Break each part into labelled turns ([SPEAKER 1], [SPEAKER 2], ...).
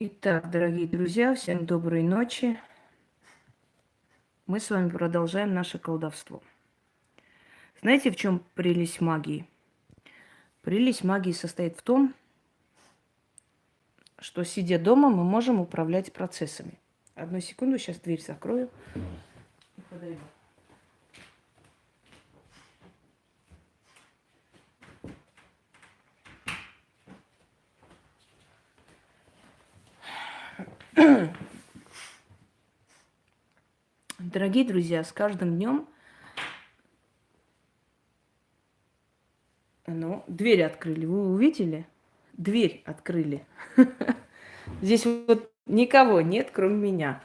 [SPEAKER 1] Итак, дорогие друзья, всем доброй ночи. Мы с вами продолжаем наше колдовство. Знаете, в чем прелесть магии? Прелесть магии состоит в том, что, сидя дома, мы можем управлять процессами. Одну секунду, сейчас дверь закрою и подойду. Дорогие друзья, с каждым днем... дверь открыли. Вы увидели? Дверь открыли. Здесь вот никого нет, кроме меня.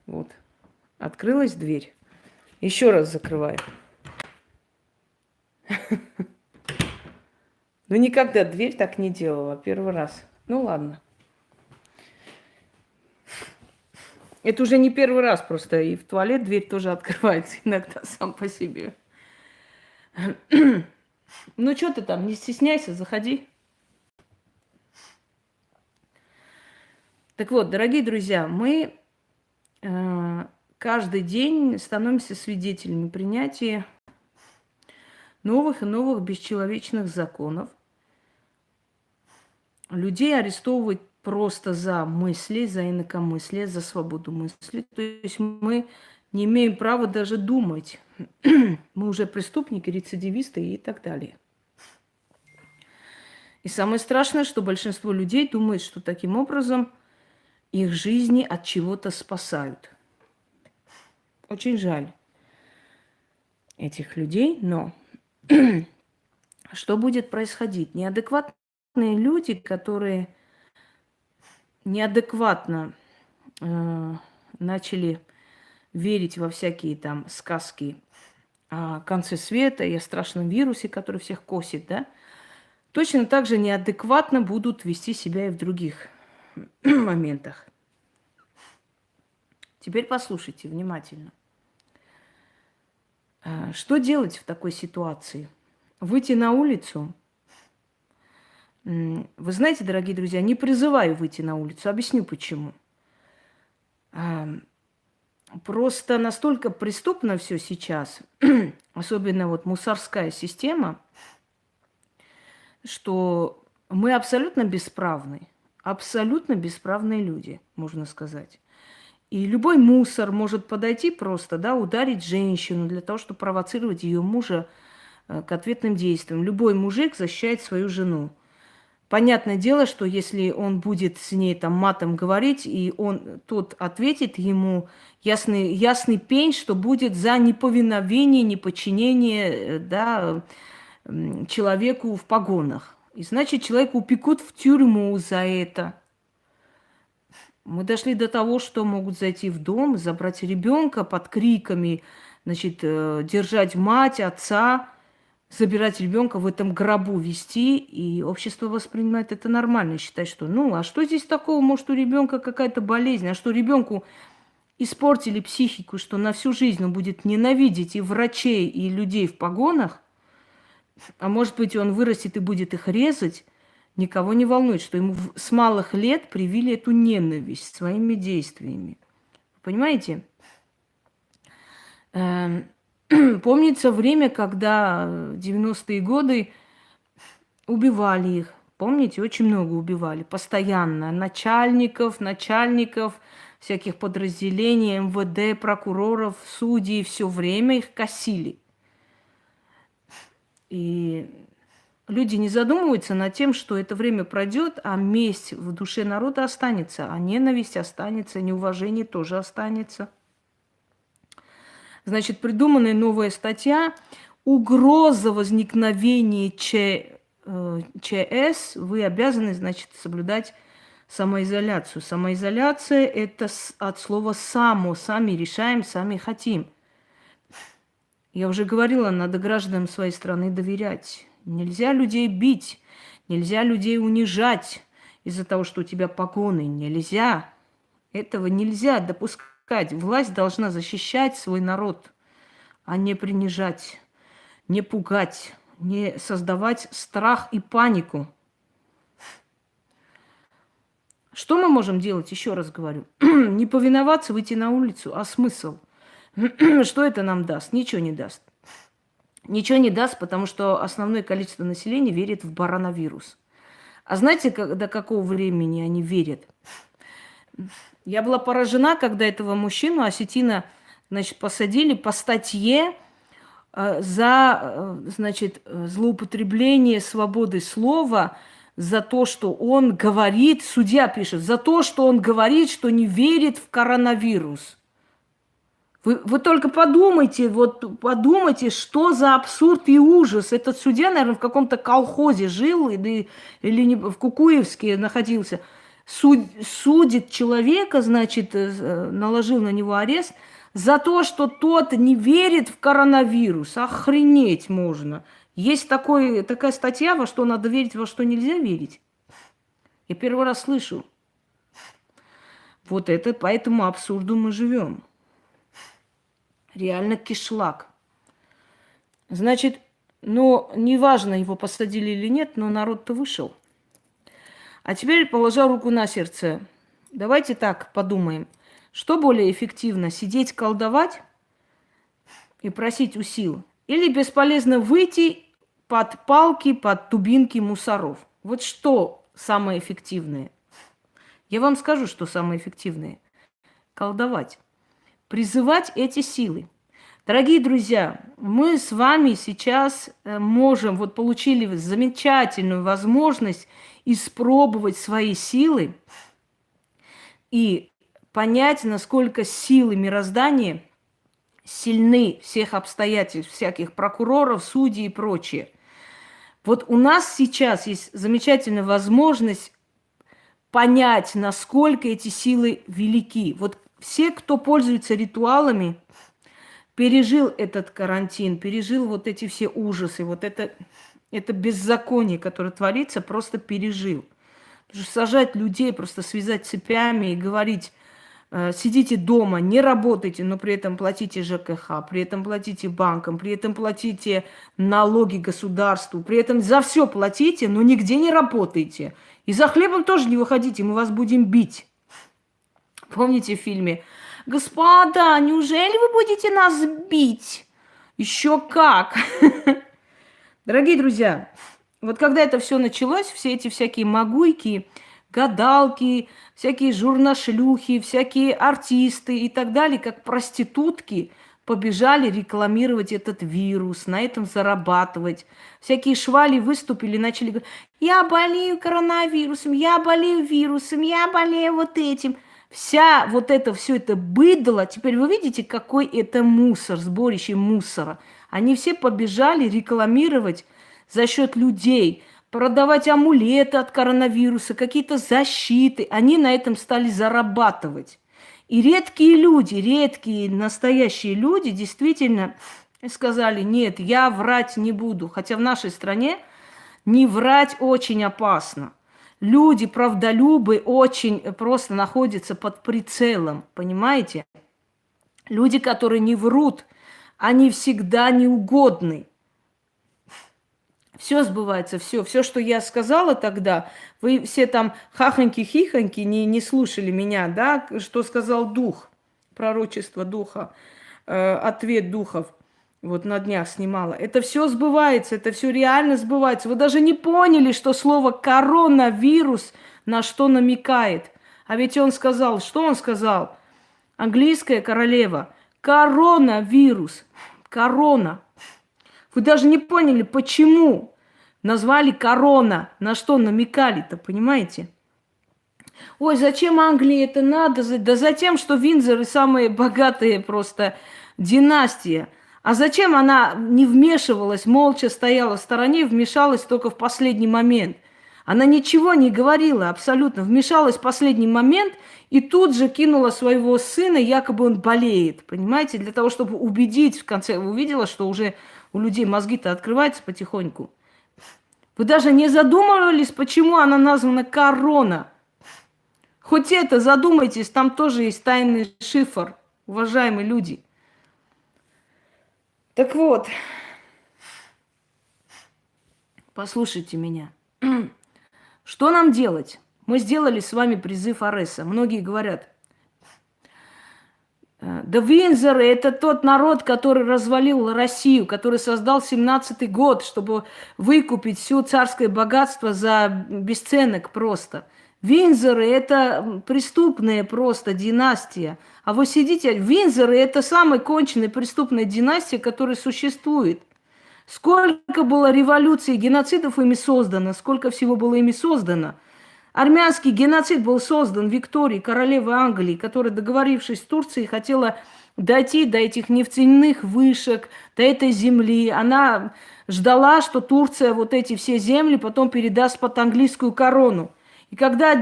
[SPEAKER 1] Вот. Открылась дверь. Еще раз закрываю. Ну, никогда дверь так не делала. Первый раз. Ну, ладно. Это уже не первый раз просто. И в туалет дверь тоже открывается иногда сам по себе. Ну, что ты там, не стесняйся, заходи. Так вот, дорогие друзья, мы каждый день становимся свидетелями принятия новых и новых бесчеловечных законов. Людей арестовывают просто за мысли, за инакомыслие, за свободу мысли. То есть мы не имеем права даже думать. Мы уже преступники, рецидивисты и так далее. И самое страшное, что большинство людей думает, что таким образом их жизни от чего-то спасают. Очень жаль этих людей, но что будет происходить? Неадекватные люди, которые неадекватно начали верить во всякие там сказки о конце света и о страшном вирусе, который всех косит, да, точно так же неадекватно будут вести себя и в других моментах. Теперь послушайте внимательно. Что делать в такой ситуации? Выйти на улицу? Вы знаете, дорогие друзья, не призываю выйти на улицу. Объясню почему. Просто настолько преступно все сейчас, особенно вот мусорская система, что мы абсолютно бесправны. Абсолютно бесправные люди, можно сказать. И любой мусор может подойти просто, да, ударить женщину для того, чтобы провоцировать ее мужа к ответным действиям. Любой мужик защищает свою жену. Понятное дело, что если он будет с ней там матом говорить, и тот ответит ему ясный пень, что будет за неповиновение, неподчинение, да, человеку в погонах. И значит, человека упекут в тюрьму за это. Мы дошли до того, что могут зайти в дом, забрать ребенка под криками, значит, держать мать, отца, забирать ребенка в этом гробу вести, и общество воспринимает это нормально, считает, что а что здесь такого, может, у ребенка какая-то болезнь, а что ребенку испортили психику, что на всю жизнь он будет ненавидеть и врачей, и людей в погонах, а может быть, он вырастет и будет их резать, никого не волнует, что ему с малых лет привили эту ненависть своими действиями. Понимаете? Помнится время, когда в 90-е годы убивали их. Помните, очень много убивали, постоянно. Начальников, всяких подразделений, МВД, прокуроров, судей. Все время их косили. И люди не задумываются над тем, что это время пройдет, а месть в душе народа останется, а ненависть останется, неуважение тоже останется. Значит, придуманная новая статья «Угроза возникновения ЧС», вы обязаны, значит, соблюдать самоизоляцию. Самоизоляция – это от слова «само», сами решаем, сами хотим. Я уже говорила, надо гражданам своей страны доверять. Нельзя людей бить, нельзя людей унижать из-за того, что у тебя погоны. Нельзя. Этого нельзя допускать. Власть должна защищать свой народ, а не принижать, не пугать, не создавать страх и панику. Что мы можем делать, еще раз говорю? Не повиноваться, выйти на улицу, а смысл? Что это нам даст? Ничего не даст. Ничего не даст, потому что основное количество населения верит в барановирус. А знаете, до какого времени они верят? Я была поражена, когда этого мужчину, осетина, значит, посадили по статье за, значит, злоупотребление свободы слова, за то, что он говорит, судья пишет, за то, что он говорит, что не верит в коронавирус. Вы только подумайте, вот подумайте, что за абсурд и ужас. Этот судья, наверное, в каком-то колхозе жил или не, в Кукуевске находился. Судит человека, значит, наложил на него арест за то, что тот не верит в коронавирус. Охренеть можно. Есть такая статья, во что надо верить, во что нельзя верить. Я первый раз слышу. Вот это по этому абсурду мы живем. Реально кишлак. Значит, ну, неважно, его посадили или нет, но народ-то вышел. А теперь, положа руку на сердце, давайте так подумаем. Что более эффективно, сидеть колдовать и просить у сил? Или бесполезно выйти под палки, под дубинки мусоров? Вот что самое эффективное? Я вам скажу, что самое эффективное. Колдовать. Призывать эти силы. Дорогие друзья, мы с вами сейчас можем, вот получили замечательную возможность испробовать свои силы и понять, насколько силы мироздания сильны всех обстоятельств, всяких прокуроров, судей и прочее. Вот у нас сейчас есть замечательная возможность понять, насколько эти силы велики. Вот все, кто пользуется ритуалами, пережил этот карантин, пережил вот эти все ужасы, вот это беззаконие, которое творится, просто пережил. Потому что сажать людей, просто связать цепями и говорить, сидите дома, не работайте, но при этом платите ЖКХ, при этом платите банкам, при этом платите налоги государству, при этом за все платите, но нигде не работаете. И за хлебом тоже не выходите, мы вас будем бить. Помните в фильме «Господа, неужели вы будете нас бить?» Еще как! Дорогие друзья, вот когда это все началось, все эти всякие магуйки, гадалки, всякие журношлюхи, всякие артисты и так далее, как проститутки, побежали рекламировать этот вирус, на этом зарабатывать. Всякие швали выступили, начали говорить: я болею коронавирусом, я болею вирусом, я болею вот этим. Вся вот это, все это быдло, теперь вы видите, какой это мусор, сборище мусора. Они все побежали рекламировать за счет людей, продавать амулеты от коронавируса, какие-то защиты. Они на этом стали зарабатывать. И редкие настоящие люди действительно сказали: нет, я врать не буду. Хотя в нашей стране не врать очень опасно. Люди, правдолюбы, очень просто находятся под прицелом, понимаете? Люди, которые не врут, они всегда неугодны. Все сбывается, все, что я сказала тогда, вы все там хахоньки-хихоньки не слушали меня, да, что сказал дух, пророчество духа, ответ духов. Вот на днях снимала. Это все сбывается, это все реально сбывается. Вы даже не поняли, что слово коронавирус на что намекает. А ведь он сказал, что он сказал? Английская королева. Коронавирус. Корона. Вы даже не поняли, почему назвали корона, на что намекали-то, понимаете? Ой, зачем Англии это надо? Да за тем, что Виндзоры самые богатые просто династия. А зачем она не вмешивалась, молча стояла в стороне, вмешалась только в последний момент? Она ничего не говорила абсолютно, вмешалась в последний момент и тут же кинула своего сына, якобы он болеет, понимаете, для того, чтобы убедить, в конце увидела, что уже у людей мозги-то открываются потихоньку. Вы даже не задумывались, почему она названа корона? Хоть это задумайтесь, там тоже есть тайный шифр, уважаемые люди. Так вот, послушайте меня. Что нам делать? Мы сделали с вами призыв Ареса. Многие говорят, да Винзоры – это тот народ, который развалил Россию, который создал 17-й год, чтобы выкупить все царское богатство за бесценок просто. Винзоры – это преступная просто династия. А вы сидите, Винзоры – это самая конченная преступная династия, которая существует. Сколько было революций, геноцидов ими создано, сколько всего было ими создано. Армянский геноцид был создан Викторией, королевой Англии, которая, договорившись с Турцией, хотела дойти до этих нефтяных вышек, до этой земли. Она ждала, что Турция вот эти все земли потом передаст под английскую корону. И когда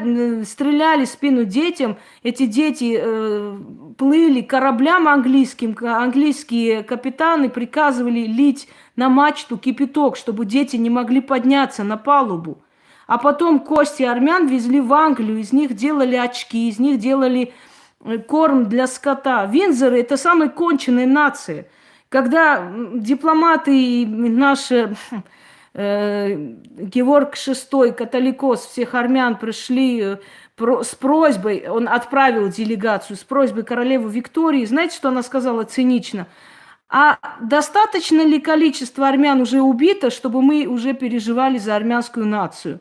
[SPEAKER 1] стреляли в спину детям, эти дети плыли к кораблям английским, английские капитаны приказывали лить на мачту кипяток, чтобы дети не могли подняться на палубу. А потом кости армян везли в Англию, из них делали очки, из них делали корм для скота. Винзоры – это самая конченая нация. Когда дипломаты и наши Георг VI, католикос, всех армян пришли с просьбой, он отправил делегацию с просьбой королевы Виктории, знаете, что она сказала цинично? А достаточно ли количество армян уже убито, чтобы мы уже переживали за армянскую нацию?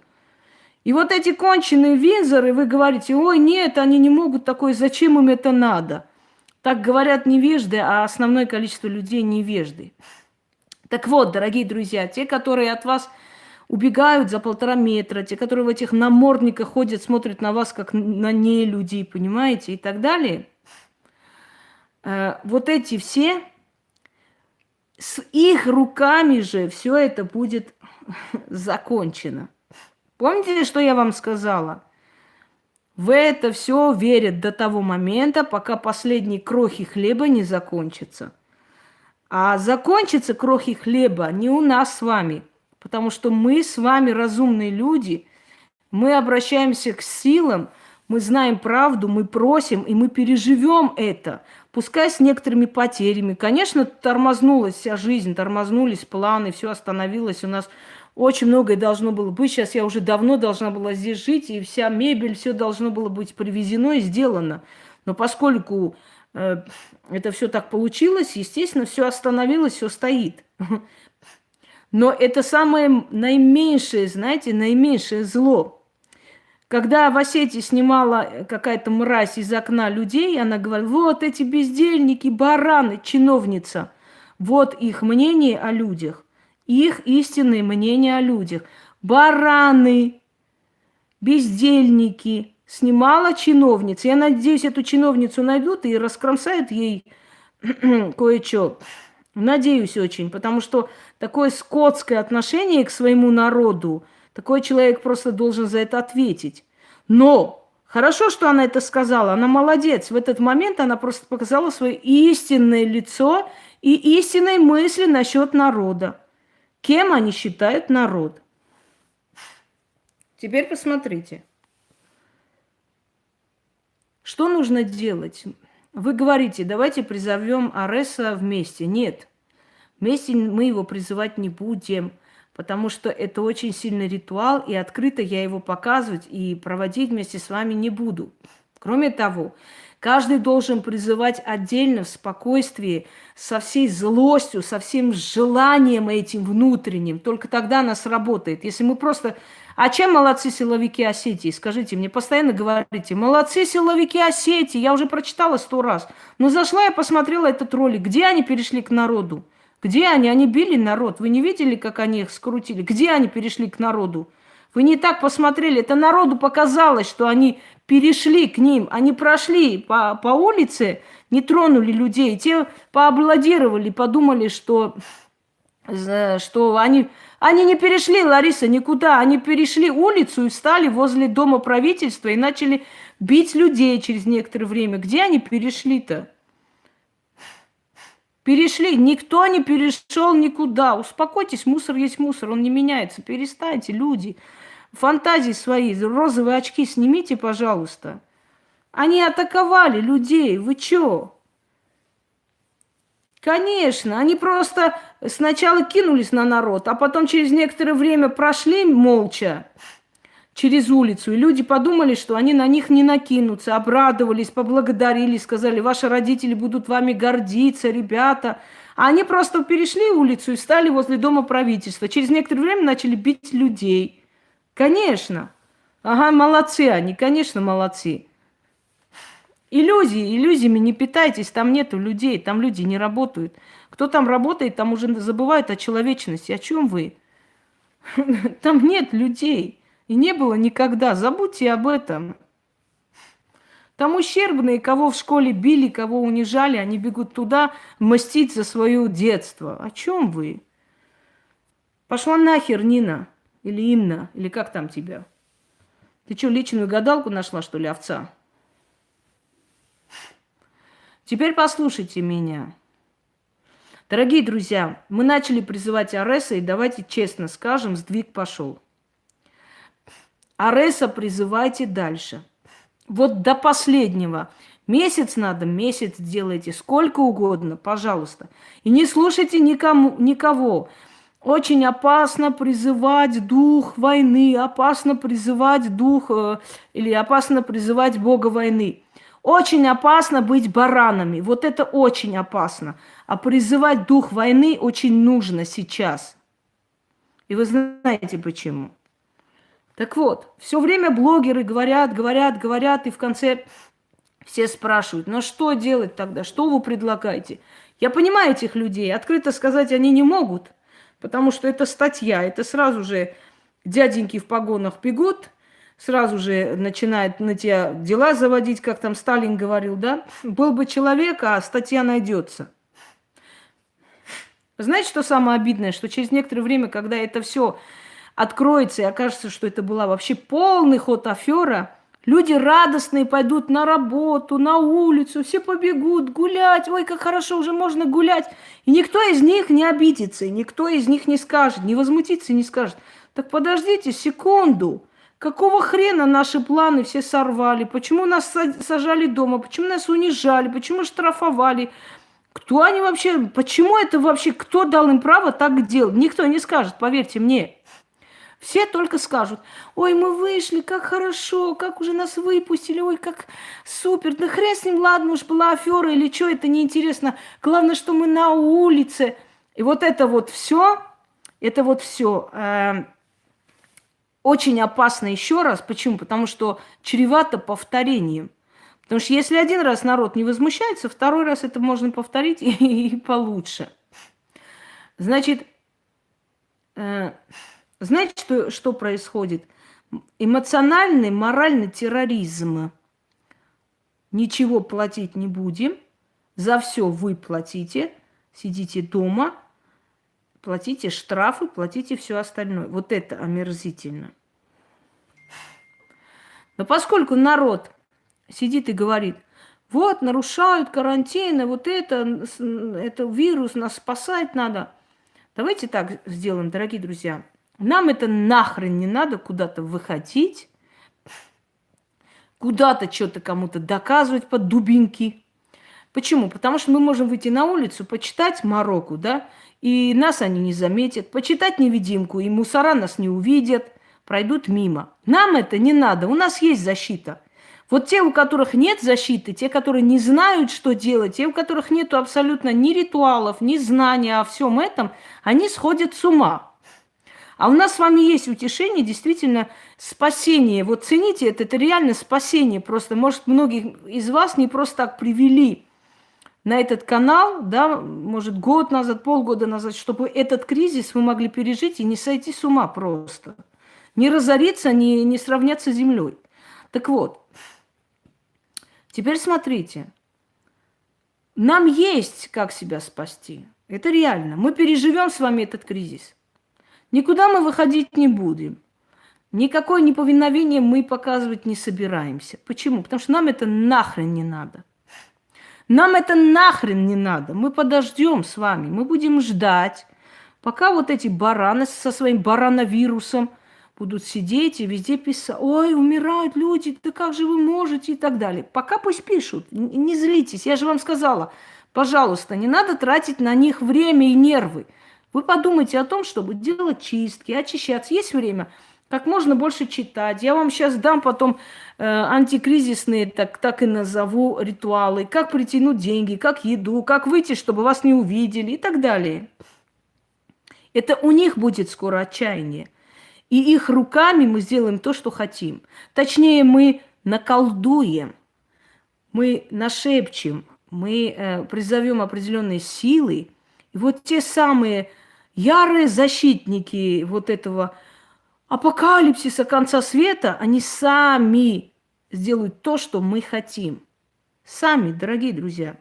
[SPEAKER 1] И вот эти конченые Винзоры, вы говорите, ой, нет, они не могут такое, зачем им это надо? Так говорят невежды, а основное количество людей невежды. Так вот, дорогие друзья, те, которые от вас убегают за 1,5 метра, те, которые в этих намордниках ходят, смотрят на вас, как на нелюдей, понимаете, и так далее, вот эти все, с их руками же все это будет закончено. Помните, что я вам сказала? В это все верят до того момента, пока последние крохи хлеба не закончатся. А закончатся крохи хлеба не у нас с вами, потому что мы с вами разумные люди, мы обращаемся к силам, мы знаем правду, мы просим, и мы переживем это. Пускай с некоторыми потерями. Конечно, тормознулась вся жизнь, тормознулись планы, все остановилось у нас. Очень многое должно было быть. Сейчас я уже давно должна была здесь жить, и вся мебель, все должно было быть привезено и сделано. Но поскольку это все так получилось, естественно, все остановилось, все стоит. Но это самое наименьшее, знаете, наименьшее зло. Когда в Осетии снимала какая-то мразь из окна людей, она говорит, вот эти бездельники, бараны, чиновница, вот их мнение о людях. Их истинное мнение о людях. Бараны, бездельники, снимала чиновница. Я надеюсь, эту чиновницу найдут и раскромсают ей кое-что. Надеюсь очень, потому что такое скотское отношение к своему народу, такой человек просто должен за это ответить. Но хорошо, что она это сказала, она молодец. В этот момент она просто показала свое истинное лицо и истинные мысли насчет народа. Кем они считают народ? Теперь посмотрите. Что нужно делать? Вы говорите, давайте призовем Ареса вместе. Нет, вместе мы его призывать не будем, потому что это очень сильный ритуал, и открыто я его показывать и проводить вместе с вами не буду. Кроме того, каждый должен призывать отдельно, в спокойствии, со всей злостью, со всем желанием этим внутренним. Только тогда она сработает. Если мы просто... А чем молодцы силовики Осетии? Скажите мне, постоянно говорите, молодцы силовики Осетии, я уже прочитала 100 раз. Но зашла я посмотрела этот ролик. Где они перешли к народу? Где они? Они били народ. Вы не видели, как они их скрутили? Где они перешли к народу? Вы не так посмотрели. Это народу показалось, что они перешли к ним. Они прошли по улице, не тронули людей. Те поаплодировали, подумали, что они не перешли, Лариса, никуда. Они перешли улицу и встали возле дома правительства и начали бить людей через некоторое время. Где они перешли-то? Перешли. Никто не перешел никуда. Успокойтесь, мусор есть мусор, он не меняется. Перестаньте, люди. Фантазии свои, розовые очки снимите, пожалуйста. Они атаковали людей. Вы чё? Конечно, они просто сначала кинулись на народ, а потом через некоторое время прошли молча. через улицу. И люди подумали, что они на них не накинутся, обрадовались, поблагодарили, сказали, ваши родители будут вами гордиться, ребята. А они просто перешли улицу и стали возле дома правительства. Через некоторое время начали бить людей. Конечно. Ага, молодцы они, конечно, молодцы. Иллюзиями не питайтесь, там нету людей, там люди не работают. Кто там работает, там уже забывают о человечности. О чем вы? Там нет людей. И не было никогда. Забудьте об этом. Там ущербные, кого в школе били, кого унижали, они бегут туда мстить за свое детство. О чем вы? Пошла нахер, Нина. Или Инна. Или как там тебя? Ты что, личную гадалку нашла, что ли, овца? Теперь послушайте меня. Дорогие друзья, мы начали призывать Ареса, и давайте честно скажем, сдвиг пошел. Ареса призывайте дальше. Вот до последнего. Месяц надо, месяц делайте, сколько угодно, пожалуйста. И не слушайте никого. Очень опасно призывать дух войны, опасно призывать или опасно призывать бога войны. Очень опасно быть баранами. Вот это очень опасно. А призывать дух войны очень нужно сейчас. И вы знаете почему. Так вот, все время блогеры говорят, и в конце все спрашивают, ну что делать тогда, что вы предлагаете? Я понимаю этих людей, открыто сказать они не могут, потому что это статья, это сразу же дяденьки в погонах бегут, сразу же начинают на тебя дела заводить, как там Сталин говорил, да? Был бы человек, а статья найдется. Знаете, что самое обидное? Что через некоторое время, когда это все откроется и окажется, что это была вообще полный ход афера, люди радостные пойдут на работу, на улицу, все побегут гулять. Ой, как хорошо, уже можно гулять. И никто из них не обидится, и никто из них не скажет, не возмутится и не скажет. Так подождите секунду. Какого хрена наши планы все сорвали? Почему нас сажали дома? Почему нас унижали? Почему штрафовали? Кто они вообще? Почему это вообще? Кто дал им право так делать? Никто не скажет, поверьте мне. Все только скажут, ой, мы вышли, как хорошо, как уже нас выпустили, ой, как супер. Да хрен с ним, ладно, уж была афера или что, это неинтересно. Главное, что мы на улице. И вот это вот все, очень опасно еще раз. Почему? Потому что чревато повторением. Потому что если один раз народ не возмущается, второй раз это можно повторить и получше. Значит, знаете, что происходит? Эмоциональный, моральный терроризм. Ничего платить не будем. За все вы платите. Сидите дома. Платите штрафы, платите все остальное. Вот это омерзительно. Но поскольку народ сидит и говорит, вот, нарушают карантин, вот это вирус, нас спасать надо. Давайте так сделаем, дорогие друзья. Нам это нахрен не надо куда-то выходить, куда-то что-то кому-то доказывать под дубинки. Почему? Потому что мы можем выйти на улицу, почитать Марокко, да, и нас они не заметят, почитать невидимку, и мусора нас не увидят, пройдут мимо. Нам это не надо, у нас есть защита. Вот те, у которых нет защиты, те, которые не знают, что делать, те, у которых нет абсолютно ни ритуалов, ни знания о всем этом, они сходят с ума. А у нас с вами есть утешение, действительно, спасение. Вот цените это реально спасение. Просто, может, многих из вас не просто так привели на этот канал, да, может, год назад, полгода назад, чтобы этот кризис вы могли пережить и не сойти с ума просто. Не разориться, не сравняться с землей. Так вот, теперь смотрите. Нам есть как себя спасти. Это реально. Мы переживем с вами этот кризис. Никуда мы выходить не будем. Никакое неповиновение мы показывать не собираемся. Почему? Потому что нам это нахрен не надо. Нам это нахрен не надо. Мы подождем с вами. Мы будем ждать, пока вот эти бараны со своим барановирусом будут сидеть и везде писать. Ой, умирают люди, да как же вы можете и так далее. Пока пусть пишут. Не злитесь. Я же вам сказала, пожалуйста, не надо тратить на них время и нервы. Вы подумайте о том, чтобы делать чистки, очищаться. Есть время. Как можно больше читать. Я вам сейчас дам потом антикризисные, так и назову, ритуалы. Как притянуть деньги, как еду, как выйти, чтобы вас не увидели и так далее. Это у них будет скоро отчаяние. И их руками мы сделаем то, что хотим. Точнее, мы наколдуем, мы нашепчем, мы призовем определенные силы. И вот те самые ярые защитники вот этого апокалипсиса конца света, они сами сделают то, что мы хотим. Сами, дорогие друзья.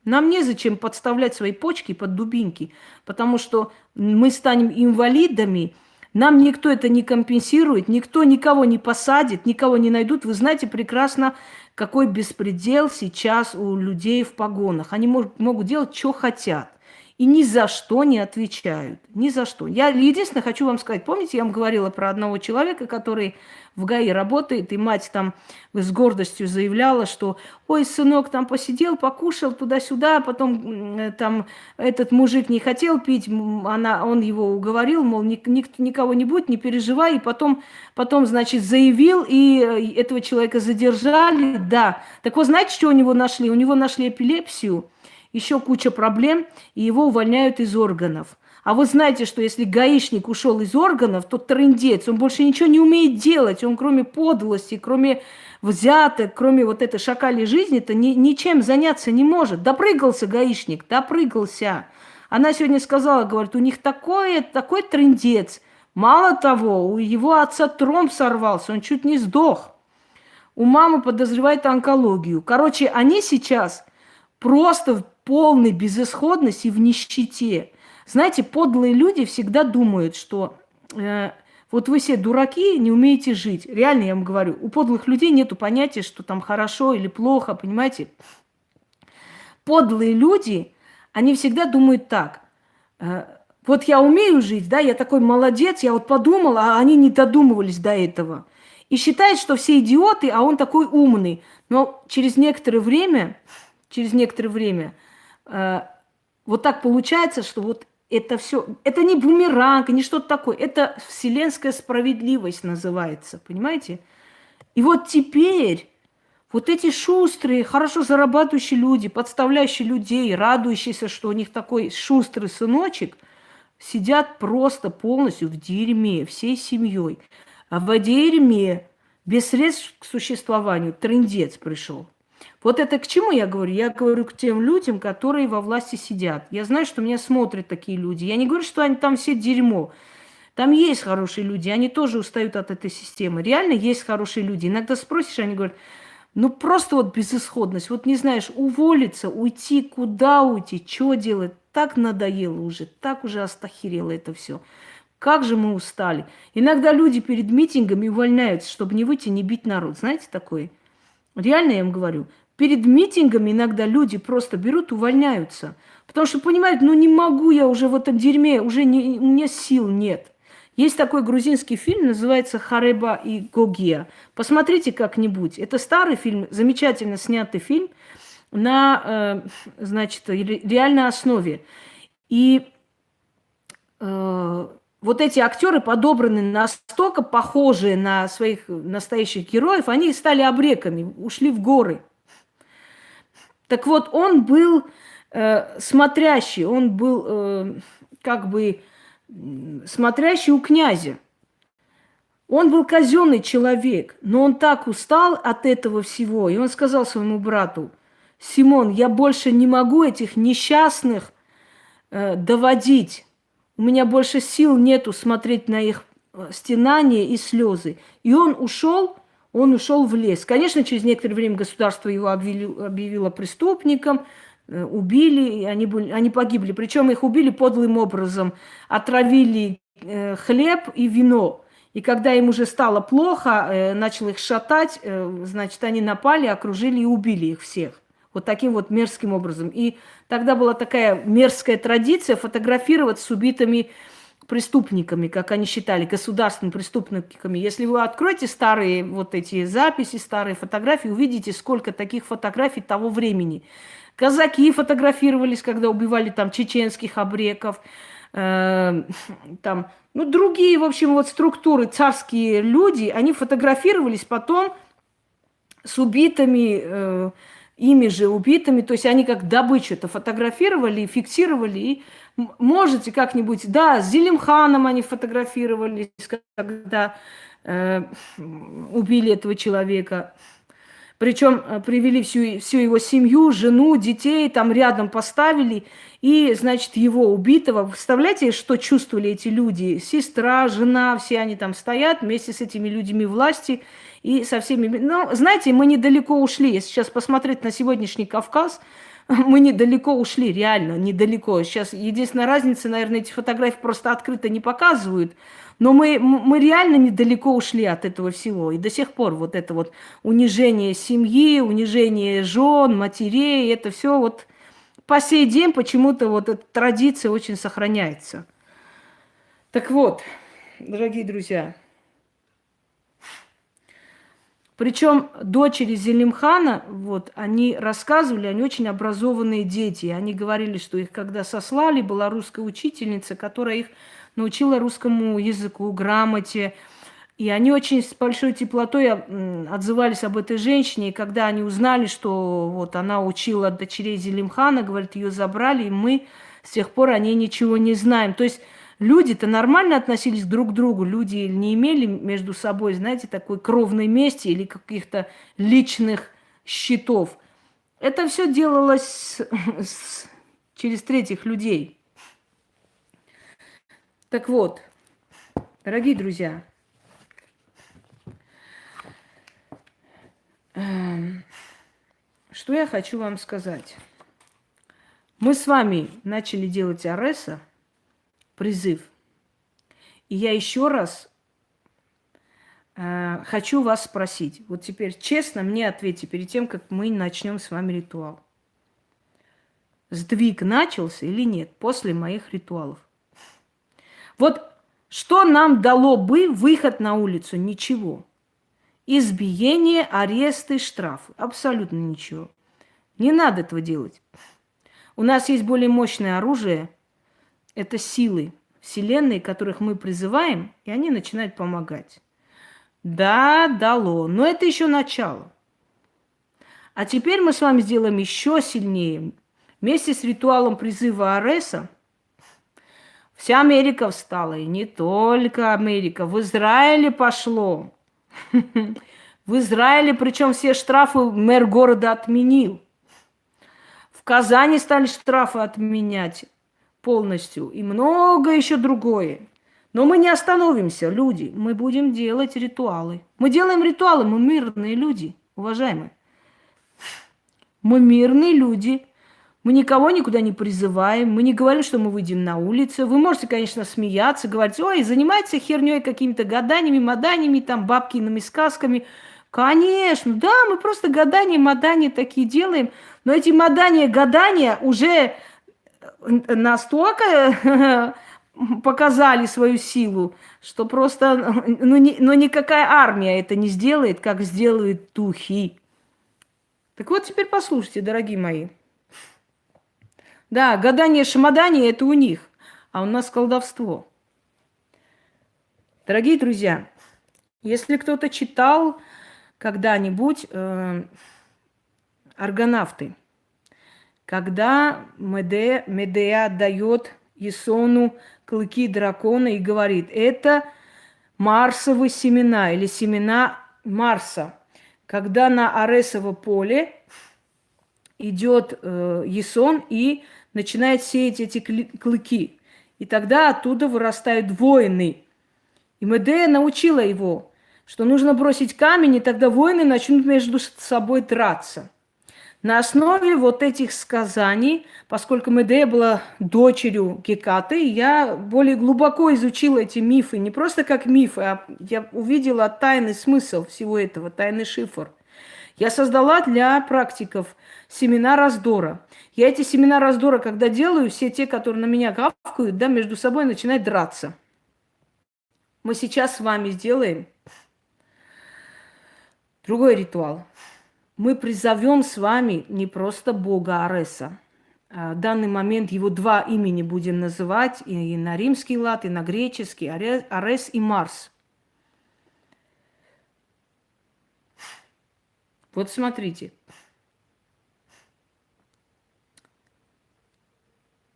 [SPEAKER 1] Нам незачем подставлять свои почки под дубинки, потому что мы станем инвалидами, нам никто это не компенсирует, никто никого не посадит, никого не найдут. Вы знаете прекрасно, какой беспредел сейчас у людей в погонах. Они могут делать, что хотят. И ни за что не отвечают. Ни за что. Я единственное хочу вам сказать. Помните, я вам говорила про одного человека, который в ГАИ работает, и мать там с гордостью заявляла, что ой, сынок там посидел, покушал туда-сюда, потом там этот мужик не хотел пить, он его уговорил, мол, никого не будет, не переживай. И потом, значит, заявил, и этого человека задержали. Да. Так вот, знаете, что у него нашли? У него нашли эпилепсию. Еще куча проблем, и его увольняют из органов. А вы знаете, что если гаишник ушел из органов, то трындец, он больше ничего не умеет делать. Он кроме подлости, кроме взяток, кроме вот этой шакалей жизни-то ничем заняться не может. Допрыгался гаишник, допрыгался. Она сегодня сказала, говорит, у них такой трындец. Мало того, у его отца тромб сорвался, он чуть не сдох. У мамы подозревает онкологию. Короче, они сейчас просто в полной безысходности, в нищете. Знаете, подлые люди всегда думают, что вот вы все дураки, не умеете жить. Реально, я вам говорю, у подлых людей нету понятия, что там хорошо или плохо, понимаете? Подлые люди, они всегда думают так. Вот я умею жить, да, я такой молодец, я вот подумала, а они не додумывались до этого. И считают, что все идиоты, а он такой умный. Но через некоторое время вот так получается, что вот это все, это не бумеранг, не что-то такое, это вселенская справедливость называется, понимаете? И вот теперь вот эти шустрые, хорошо зарабатывающие люди, подставляющие людей, радующиеся, что у них такой шустрый сыночек, сидят просто полностью в дерьме, всей семьей. А в дерьме, без средств к существованию, трындец пришел. Вот это к чему я говорю? Я говорю к тем людям, которые во власти сидят. Я знаю, что меня смотрят такие люди. Я не говорю, что они там все дерьмо. Там есть хорошие люди, они тоже устают от этой системы. Реально есть хорошие люди. Иногда спросишь, они говорят, ну просто вот безысходность. Вот не знаешь, уволиться, уйти, куда уйти, что делать. Так надоело уже, так уже остахерело это все. Как же мы устали. Иногда люди перед митингами увольняются, чтобы не выйти, не бить народ. Знаете такое? Реально я им говорю. Перед митингами иногда люди просто берут, увольняются. Потому что понимают, ну не могу я уже в этом дерьме, уже у меня сил нет. Есть такой грузинский фильм, называется «Хареба и Гогия». Посмотрите как-нибудь. Это старый фильм, замечательно снятый фильм на, значит, реальной основе. И вот эти актеры подобраны настолько похожие на своих настоящих героев, они стали обреками, ушли в горы. Так вот, он был смотрящий, он был как бы смотрящий у князя. Он был казенный человек, но он так устал от этого всего, и он сказал своему брату: «Симон, я больше не могу этих несчастных доводить. У меня больше сил нету смотреть на их стенания и слезы». И он ушел в лес. Конечно, через некоторое время государство его объявило преступником, убили, они погибли. Причем их убили подлым образом. Отравили хлеб и вино. И когда им уже стало плохо, начал их шатать, значит, они напали, окружили и убили их всех. Вот таким вот мерзким образом. И тогда была такая мерзкая традиция фотографировать с убитыми преступниками, как они считали, государственными преступниками. Если вы откроете старые вот эти записи, старые фотографии, увидите, сколько таких фотографий того времени. Казаки фотографировались, когда убивали там чеченских абреков. там, ну, другие, в общем, вот структуры, царские люди, они фотографировались потом с убитыми, ими же убитыми, то есть они как добычу это фотографировали, фиксировали, и можете как-нибудь, да, с Зелимханом они фотографировались, когда э, убили этого человека. Причем привели всю его семью, жену, детей, там рядом поставили. И, значит, его убитого. Представляете, что чувствовали эти люди? Сестра, жена, все они там стоят вместе с этими людьми власти и со всеми. Ну, знаете, мы недалеко ушли. Если сейчас посмотреть на сегодняшний Кавказ, мы недалеко ушли, реально, недалеко. Сейчас единственная разница, наверное, эти фотографии просто открыто не показывают. Но мы реально недалеко ушли от этого всего. И до сих пор вот это вот унижение семьи, унижение жен, матерей, это все вот по сей день почему-то вот эта традиция очень сохраняется. Так вот, дорогие друзья, причем дочери Зелимхана, вот, они рассказывали, они очень образованные дети. Они говорили, что их когда сослали, была русская учительница, которая их научила русскому языку, грамоте. И они очень с большой теплотой отзывались об этой женщине. И когда они узнали, что вот она учила дочерей Зелимхана, говорит, ее забрали, и мы с тех пор о ней ничего не знаем. То есть люди-то нормально относились друг к другу, люди не имели между собой, знаете, такой кровной мести или каких-то личных счетов. Это все делалось через третьих людей. Так вот, дорогие друзья, что я хочу вам сказать. Мы с вами начали делать Ареса, призыв. И я еще раз хочу вас спросить. Вот теперь честно мне ответьте перед тем, как мы начнем с вами ритуал. Сдвиг начался или нет после моих ритуалов? Вот что нам дало бы выход на улицу? Ничего. Избиение, аресты, штрафы. Абсолютно ничего. Не надо этого делать. У нас есть более мощное оружие. Это силы Вселенной, которых мы призываем, и они начинают помогать. Да, дало. Но это еще начало. А теперь мы с вами сделаем еще сильнее. Вместе с ритуалом призыва Ареса вся Америка встала. И не только Америка. В Израиле пошло. В Израиле, причем все штрафы мэр города отменил. В Казани стали штрафы отменять полностью. И много еще другое. Но мы не остановимся, люди. Мы будем делать ритуалы. Мы делаем ритуалы, мы мирные люди, уважаемые. Мы мирные люди. Мы никого никуда не призываем. Мы не говорим, что мы выйдем на улицу. Вы можете, конечно, смеяться, говорить, ой, занимается херней какими-то гаданиями, маданиями, там, бабкиными сказками. Конечно, да, мы просто гадания, мадания такие делаем. Но эти мадания, гадания уже настолько показали свою силу, что просто, никакая армия это не сделает, как сделают духи. Так вот, теперь послушайте, дорогие мои. Да, гадание, шамадание – это у них, а у нас колдовство. Дорогие друзья, если кто-то читал когда-нибудь «Аргонавты», когда Медея дает Ясону клыки дракона и говорит, это марсовые семена или семена Марса. Когда на Аресово поле идет Ясон и начинает сеять эти клыки. И тогда оттуда вырастают воины. И Медея научила его, что нужно бросить камень, и тогда воины начнут между собой драться. На основе вот этих сказаний, поскольку Медея была дочерью Гекаты, я более глубоко изучила эти мифы, не просто как мифы, а я увидела тайный смысл всего этого, тайный шифр. Я создала для практиков семена раздора. Я эти семена раздора, когда делаю, все те, которые на меня гавкают, да, между собой начинают драться. Мы сейчас с вами сделаем другой ритуал. Мы призовем с вами не просто бога Ареса, данный момент его два имени будем называть, и на римский лад, и на греческий, Арес и Марс. Вот смотрите.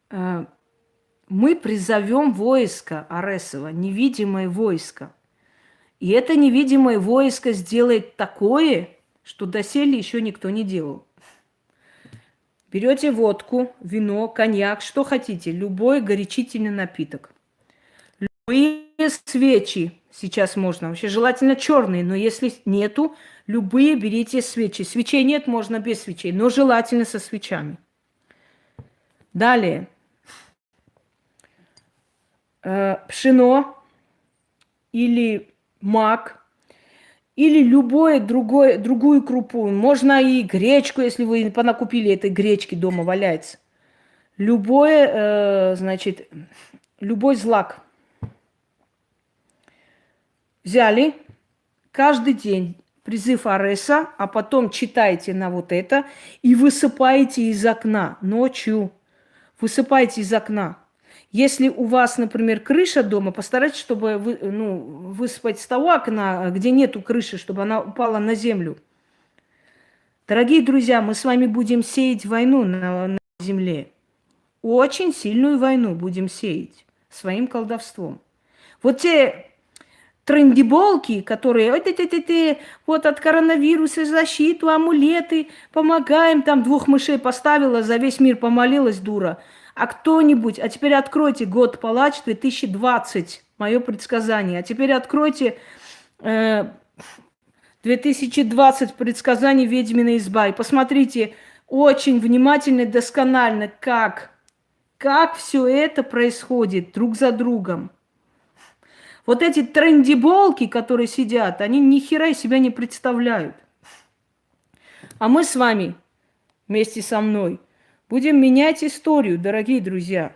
[SPEAKER 1] Мы призовем войско Аресова, невидимое войско. И это невидимое войско сделает такое, что доселе еще никто не делал. Берете водку, вино, коньяк, что хотите, любой горячительный напиток. Любые свечи сейчас можно, вообще желательно черные, но если нету, любые берите свечи. Свечей нет, можно без свечей, но желательно со свечами. Далее. Пшено или мак, или другую крупу. Можно и гречку, если вы понакупили этой гречки, дома валяется. Любой злак. Взяли каждый день призыв Ареса, а потом читайте на вот это и высыпаете из окна ночью. Высыпайте из окна. Если у вас, например, крыша дома, постарайтесь, чтобы высыпать с того окна, где нету крыши, чтобы она упала на землю. Дорогие друзья, мы с вами будем сеять войну на земле. Очень сильную войну будем сеять своим колдовством. Вот те трындеболки, которые вот от коронавируса защиту, амулеты, помогаем, там 2 мышей поставила, за весь мир помолилась, дура. А кто-нибудь, а теперь откройте год палач 2020, мое предсказание, а теперь откройте 2020 предсказание ведьминой изба и посмотрите очень внимательно и досконально, как все это происходит друг за другом. Вот эти трындеболки, которые сидят, они ни хера из себя не представляют. А мы с вами, вместе со мной, будем менять историю, дорогие друзья.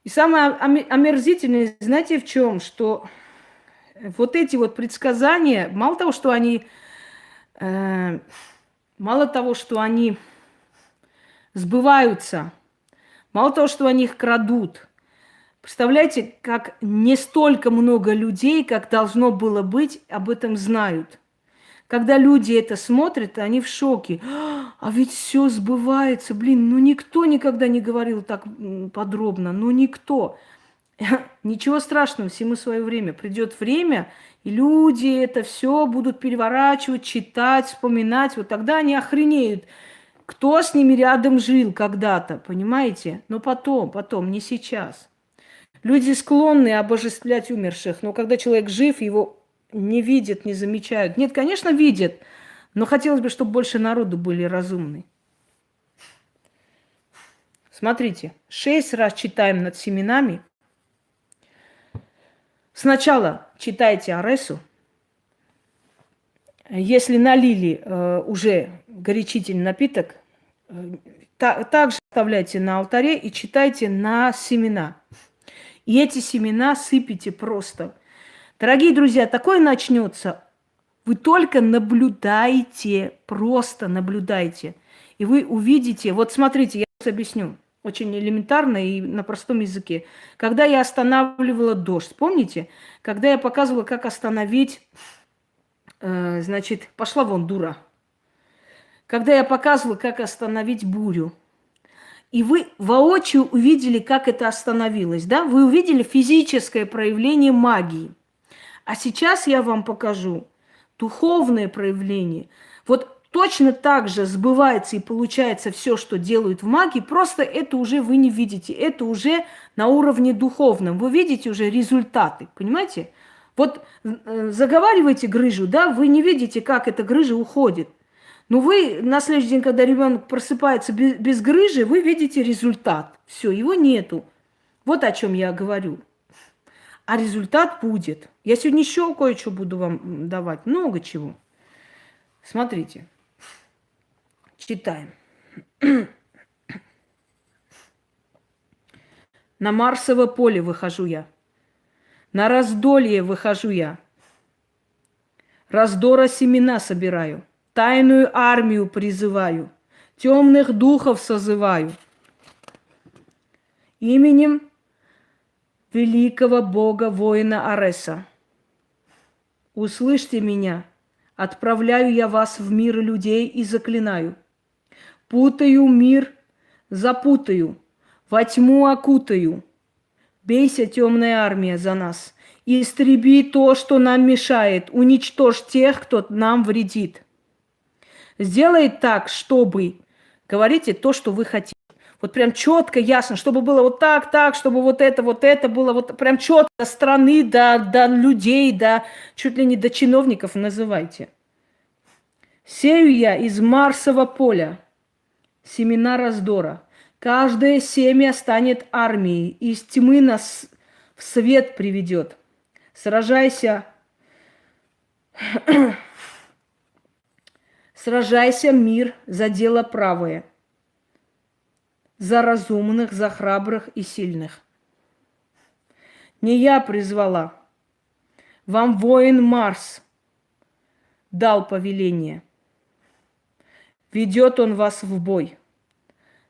[SPEAKER 1] И самое омерзительное, знаете, в чем? Что вот эти вот предсказания, мало того, что они сбываются, мало того, что они их крадут, представляете, как не столько много людей, как должно было быть, об этом знают. Когда люди это смотрят, они в шоке. А ведь все сбывается. Блин, никто никогда не говорил так подробно. Никто. Ничего страшного, всему свое время. Придет время, и люди это все будут переворачивать, читать, вспоминать. Вот тогда они охренеют. Кто с ними рядом жил когда-то, понимаете? Но потом, не сейчас. Люди склонны обожествлять умерших, но когда человек жив, его не видят, не замечают. Нет, конечно, видят, но хотелось бы, чтобы больше народу были разумны. Смотрите, 6 раз читаем над семенами. Сначала читайте Аресу. Если налили уже горячительный напиток, также оставляйте на алтаре и читайте на семена. И эти семена сыпите просто. Дорогие друзья, такое начнется. Вы только наблюдайте, просто наблюдайте. И вы увидите, вот смотрите, я вас объясню, очень элементарно и на простом языке. Когда я останавливала дождь, помните? Когда я показывала, как остановить, пошла вон дура. Когда я показывала, как остановить бурю. И вы воочию увидели, как это остановилось, да? Вы увидели физическое проявление магии. А сейчас я вам покажу духовное проявление. Вот точно так же сбывается и получается все, что делают в магии, просто это уже вы не видите. Это уже на уровне духовном. Вы видите уже результаты, понимаете? Вот заговариваете грыжу, да, вы не видите, как эта грыжа уходит. Но вы на следующий день, когда ребенок просыпается без грыжи, вы видите результат. Все, его нету. Вот о чем я говорю. А результат будет. Я сегодня еще кое-что буду вам давать. Много чего. Смотрите. Читаем. На Марсово поле выхожу я. На раздолье выхожу я. Раздора семена собираю. Тайную армию призываю. Темных духов созываю. Именем великого бога воина Ареса. Услышьте меня, отправляю я вас в мир людей и заклинаю. Путаю мир, запутаю, во тьму окутаю. Бейся, темная армия, за нас. Истреби то, что нам мешает, уничтожь тех, кто нам вредит. Сделай так, чтобы, говорите то, что вы хотите. Вот прям четко, ясно, чтобы было вот так, чтобы вот это было вот прям четко до страны, до людей, чуть ли не до чиновников называйте. Сею я из Марсового поля семена раздора. Каждое семя станет армией, из тьмы нас в свет приведет. Сражайся, сражайся, мир, за дело правое, за разумных, за храбрых и сильных. Не я призвала, вам воин Марс дал повеление. Ведет он вас в бой.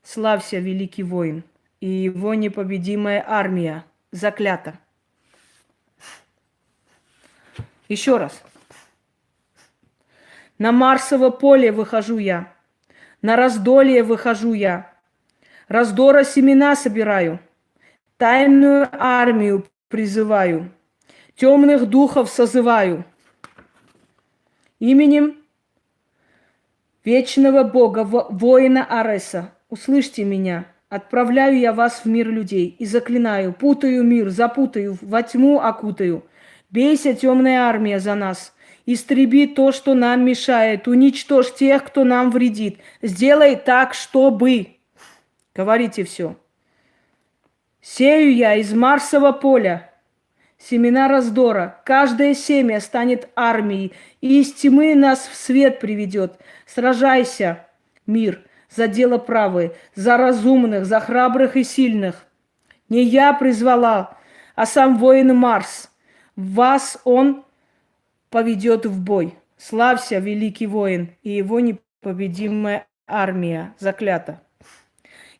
[SPEAKER 1] Славься, великий воин, и его непобедимая армия заклята. Еще раз. На Марсово поле выхожу я, на раздолье выхожу я, раздора семена собираю, тайную армию призываю, темных духов созываю. Именем вечного бога, воина Ареса, услышьте меня, отправляю я вас в мир людей и заклинаю, путаю мир, запутаю, во тьму окутаю. Бейся, темная армия, за нас. Истреби то, что нам мешает, уничтожь тех, кто нам вредит. Сделай так, чтобы... Говорите все. Сею я из Марсового поля семена раздора. Каждое семя станет армией, и из тьмы нас в свет приведет. Сражайся, мир, за дело правое, за разумных, за храбрых и сильных. Не я призвала, а сам воин Марс. Вас он поведет в бой. Славься, великий воин, и его непобедимая армия заклята.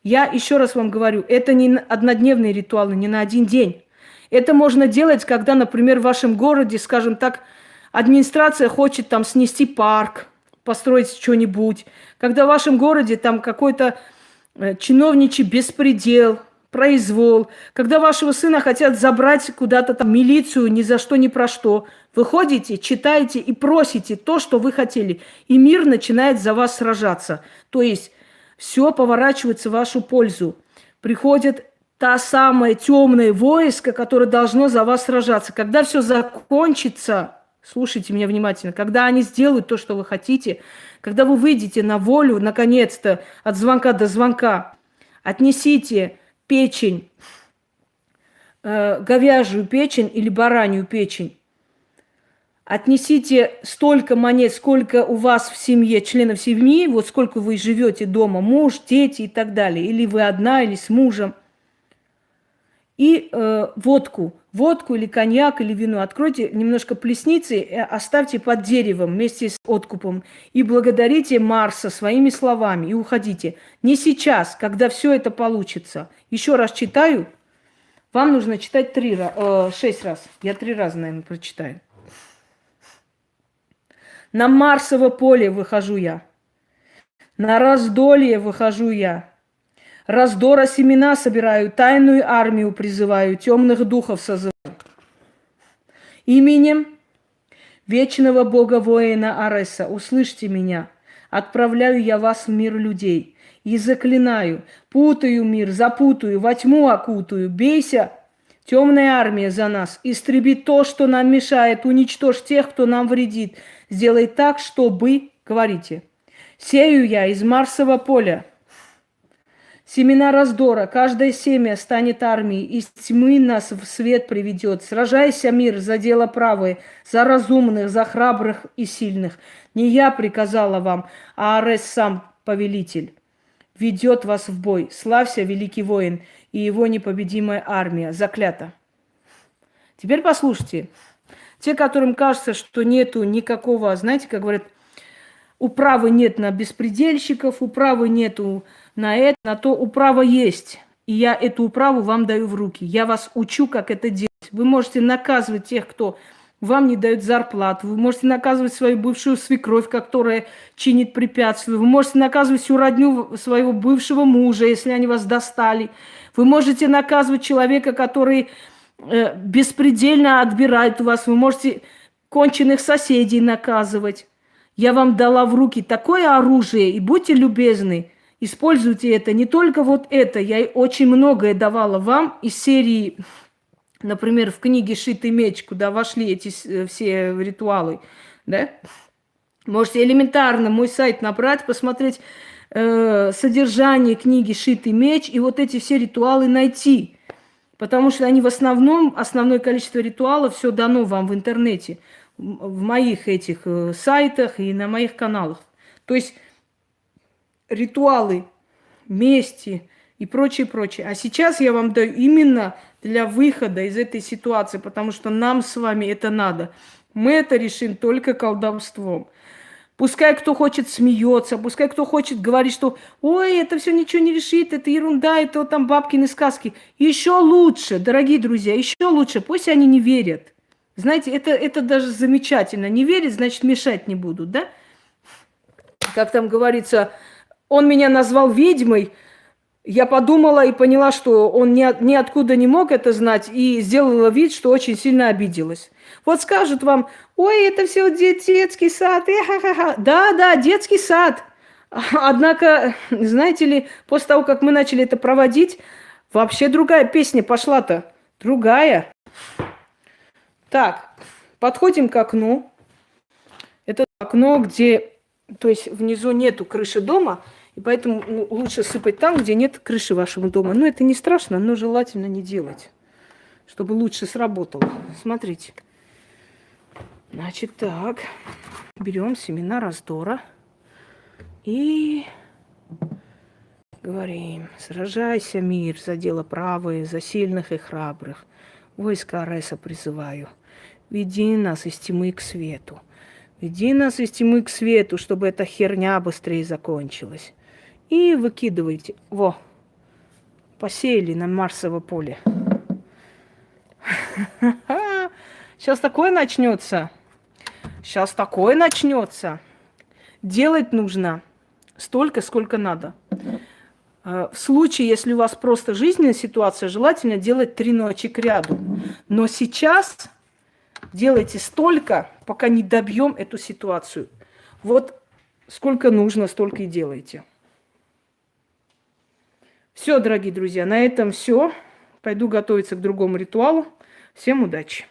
[SPEAKER 1] Я еще раз вам говорю, это не однодневные ритуалы, не на один день. Это можно делать, когда, например, в вашем городе, скажем так, администрация хочет там снести парк, построить что-нибудь. Когда в вашем городе там какой-то чиновничий беспредел, произвол. Когда вашего сына хотят забрать куда-то там милицию ни за что, ни про что. Вы ходите, читаете и просите то, что вы хотели. И мир начинает за вас сражаться. То есть все поворачивается в вашу пользу. Приходит та самая темное войско, которое должно за вас сражаться. Когда все закончится, слушайте меня внимательно, когда они сделают то, что вы хотите, когда вы выйдете на волю, наконец-то, от звонка до звонка, отнесите печень, говяжью печень или баранью печень. Отнесите столько монет, сколько у вас в семье, членов семьи, вот сколько вы живете дома, муж, дети и так далее. Или вы одна, или с мужем. И водку или коньяк, или вино. Откройте немножко плесницы, оставьте под деревом вместе с откупом. И благодарите Марса своими словами и уходите. Не сейчас, когда все это получится. Еще раз читаю. Вам нужно читать 6 раз. Я 3 раза, наверное, прочитаю. На Марсово поле выхожу я. На раздолье выхожу я. Раздора семена собираю, тайную армию призываю, темных духов созываю. Именем вечного бога воина Ареса, услышьте меня, отправляю я вас в мир людей и заклинаю, путаю мир, запутаю, во тьму окутаю, бейся, темная армия, за нас, истреби то, что нам мешает, уничтожь тех, кто нам вредит, сделай так, чтобы, говорите, сею я из Марсового поля семена раздора, каждое семя станет армией, из тьмы нас в свет приведет. Сражайся, мир, за дело правое, за разумных, за храбрых и сильных. Не я приказала вам, а Арес сам повелитель. Ведет вас в бой. Славься, великий воин, и его непобедимая армия заклята. Теперь послушайте. Те, которым кажется, что нету никакого, знаете, как говорят, управы нет на беспредельщиков, управы нету на это, на то управа есть. И я эту управу вам даю в руки. Я вас учу, как это делать. Вы можете наказывать тех, кто вам не дает зарплату. Вы можете наказывать свою бывшую свекровь, которая чинит препятствия. Вы можете наказывать всю родню своего бывшего мужа, если они вас достали. Вы можете наказывать человека, который беспредельно отбирает у вас. Вы можете конченых соседей наказывать. Я вам дала в руки такое оружие, и будьте любезны, используйте это. Не только вот это, я очень многое давала вам из серии, например, в книге «Шитый меч», куда вошли эти все ритуалы, да? Можете элементарно мой сайт набрать, посмотреть содержание книги «Шитый меч» и вот эти все ритуалы найти. Потому что они в основном, основное количество ритуалов все дано вам в интернете, в моих этих сайтах и на моих каналах. То есть ритуалы мести и прочее, прочее. А сейчас я вам даю именно для выхода из этой ситуации, потому что нам с вами это надо. Мы это решим только колдовством. Пускай кто хочет смеется, пускай кто хочет говорить, что ой, это все ничего не решит, это ерунда, это вот там бабкины сказки. Еще лучше, дорогие друзья, еще лучше, пусть они не верят. Знаете, это даже замечательно. Не верить, значит, мешать не будут, да? Как там говорится, он меня назвал ведьмой, я подумала и поняла, что он ниоткуда не мог это знать, и сделала вид, что очень сильно обиделась. Вот скажут вам, ой, это все детский сад, ха-ха-ха. Да, детский сад. Однако, знаете ли, после того, как мы начали это проводить, вообще другая песня пошла-то. Другая. Так, подходим к окну. Это окно, где, то есть внизу нету крыши дома, и поэтому лучше сыпать там, где нет крыши вашего дома. Но это не страшно, но желательно не делать, чтобы лучше сработало. Смотрите. Значит, так. Берем семена раздора и говорим: сражайся, мир, за дело правое, за сильных и храбрых. Войска Ареса призываю. Веди нас из тьмы к свету. Веди нас из тьмы к свету, чтобы эта херня быстрее закончилась. И выкидывайте. Во, посеяли на Марсово поле. Сейчас такое начнется. Сейчас такое начнется. Делать нужно столько, сколько надо. В случае, если у вас просто жизненная ситуация, желательно делать 3 ночи кряду. Но сейчас делайте столько, пока не добьем эту ситуацию. Вот сколько нужно, столько и делайте. Все, дорогие друзья, на этом все. Пойду готовиться к другому ритуалу. Всем удачи!